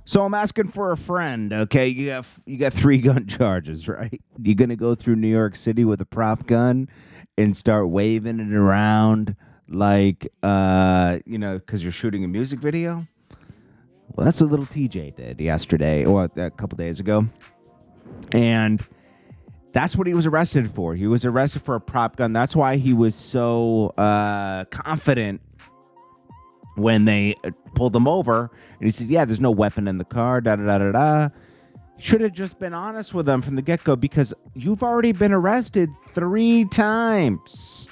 So I'm asking for a friend, okay? You got 3 gun charges, right? You gonna go through New York City with a prop gun and start waving it around like because you're shooting a music video? Well, that's what Lil TJAY did yesterday, or a couple days ago. And that's what he was arrested for. He was arrested for a prop gun. That's why he was so confident when they pulled him over. And he said, yeah, there's no weapon in the car, da-da-da-da-da. Should have just been honest with them from the get-go, because you've already been arrested 3 times.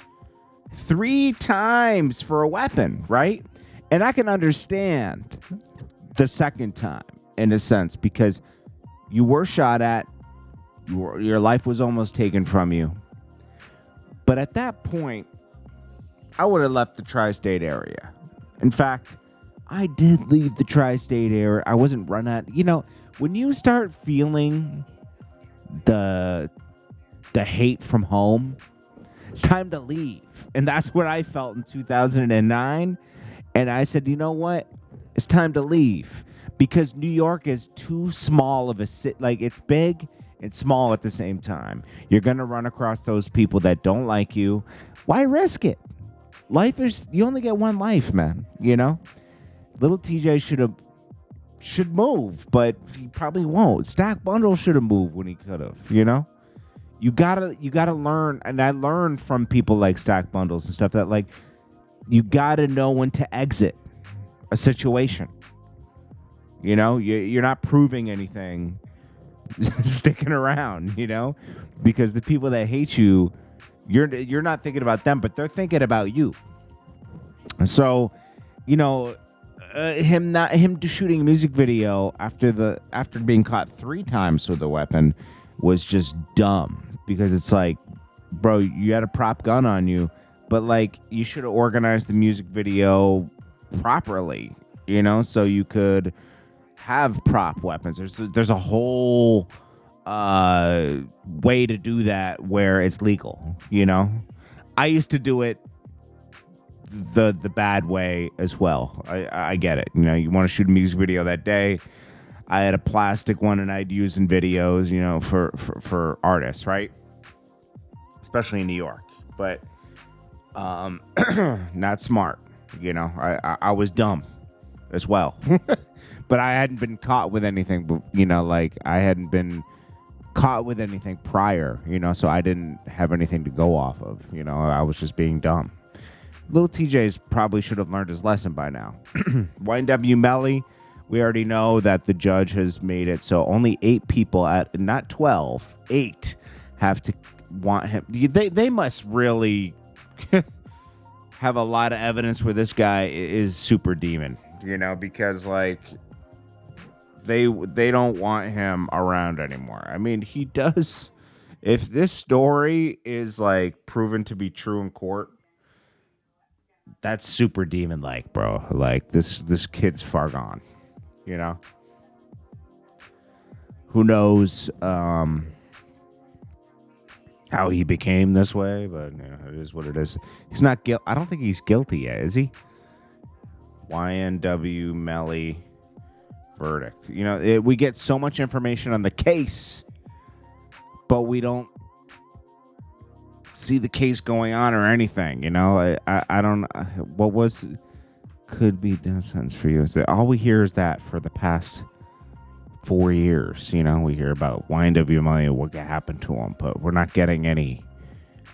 3 times for a weapon, right? And I can understand the second time, in a sense, because you were shot at, your life was almost taken from you. But at that point, I would have left the tri-state area. In fact, I did leave the tri-state area. I wasn't run at. When you start feeling the hate from home, it's time to leave. And that's what I felt in 2009. And I said, you know what? It's time to leave. Because New York is too small of a city. Like, it's big and small at the same time. You're going to run across those people that don't like you. Why risk it? You only get one life, man. Lil TJAY should move, but he probably won't. Stack Bundle should have moved when he could have. You gotta learn, and I learned from people like Stack Bundles and stuff that, like, you gotta know when to exit a situation. You're not proving anything sticking around. Because the people that hate you, you're not thinking about them, but they're thinking about you. So, him shooting a music video after being caught 3 times with a weapon was just dumb, because it's like, bro, you had a prop gun on you, but like, you should have organized the music video properly, so you could have prop weapons. There's a whole way to do that where it's legal. I used to do it the bad way as well. I get it. You want to shoot a music video that day. I had a plastic one, and I'd use in videos, for artists, right? Especially in New York. But not smart. I was dumb as well. But I hadn't been caught with anything. But I hadn't been caught with anything prior. So I didn't have anything to go off of. I was just being dumb. Lil TJAY's probably should have learned his lesson by now. YNW Melly, we already know that the judge has made it so only 8 people, not 12, 8 have to want him. They must really have a lot of evidence where this guy is super demon, because like they don't want him around anymore. I mean, he does. If this story is like proven to be true in court, that's super demon-like, bro. Like, this kid's far gone, Who knows how he became this way, but it is what it is. He's not guilty. I don't think he's guilty yet, is he? YNW Melly verdict. We get so much information on the case, but we don't see the case going on or anything. I don't. What could be death sentence for you? Is that all we hear is that for the past 4 years? We hear about YNW Melly, what happened to him, but we're not getting any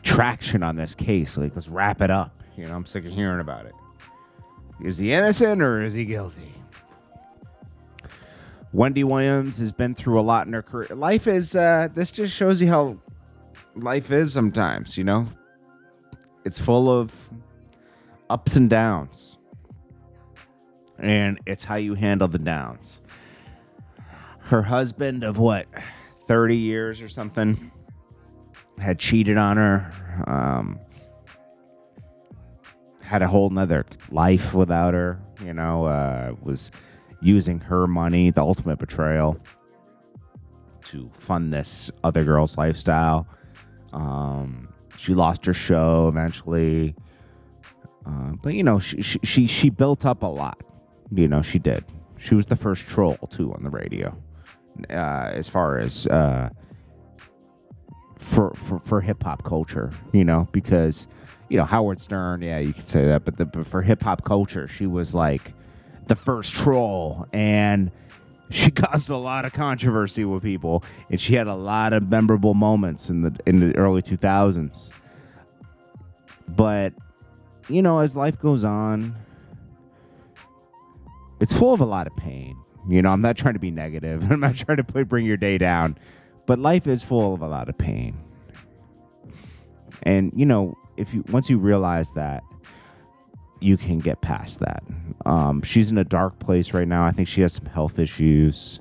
traction on this case. Like, let's wrap it up. I'm sick of hearing about it. Is he innocent or is he guilty? Wendy Williams has been through a lot in her career. Life is. This just shows you how life is sometimes. It's full of ups and downs, and it's how you handle the downs. Her husband of 30 years or something had cheated on her, had a whole nother life without her, was using her money, the ultimate betrayal, to fund this other girl's lifestyle. She lost her show eventually. But she built up a lot. She did. She was the first troll too on the radio, as far as for hip hop culture, because Howard Stern, yeah, you could say that, but for hip hop culture, she was like the first troll, and she caused a lot of controversy with people, and she had a lot of memorable moments in the early 2000s. But as life goes on, it's full of a lot of pain. I'm not trying to be negative. I'm not trying to bring your day down, but life is full of a lot of pain. And once you realize that, you can get past that. She's in a dark place right now. I think she has some health issues,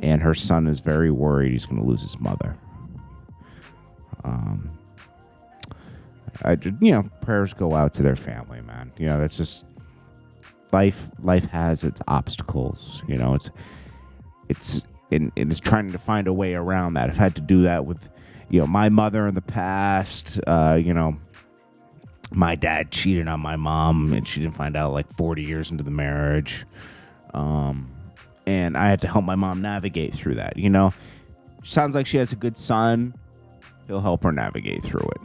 and her son is very worried he's going to lose his mother. Prayers go out to their family, man. That's just life. Life has its obstacles. It's trying to find a way around that. I've had to do that with, my mother in the past. My dad cheated on my mom, and she didn't find out like 40 years into the marriage. And I had to help my mom navigate through that. Sounds like she has a good son. He'll help her navigate through it.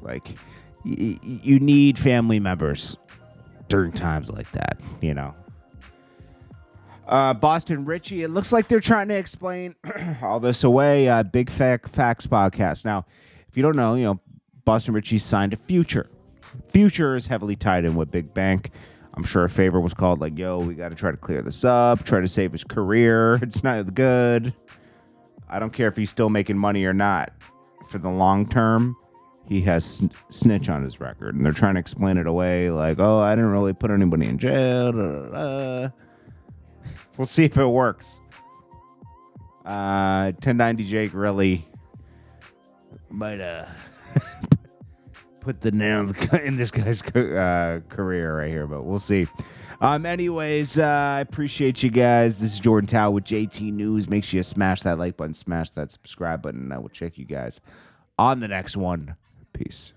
Like you need family members during times like that. Boston Richie, it looks like they're trying to explain all this away. Big Facts podcast. Now, if you don't know, Boston Richie signed to Future. Future is heavily tied in with Big Bank. I'm sure a favor was called like, yo, we got to try to clear this up, try to save his career. It's not good. I don't care if he's still making money or not. For the long term, he has snitch on his record, and they're trying to explain it away like, oh, I didn't really put anybody in jail. We'll see if it works. 1090 Jake really might put the nail in this guy's career right here, but we'll see. Anyways, I appreciate you guys. This is Jordan Tower with JT News. Make sure you smash that like button, smash that subscribe button, and I will check you guys on the next one. Peace.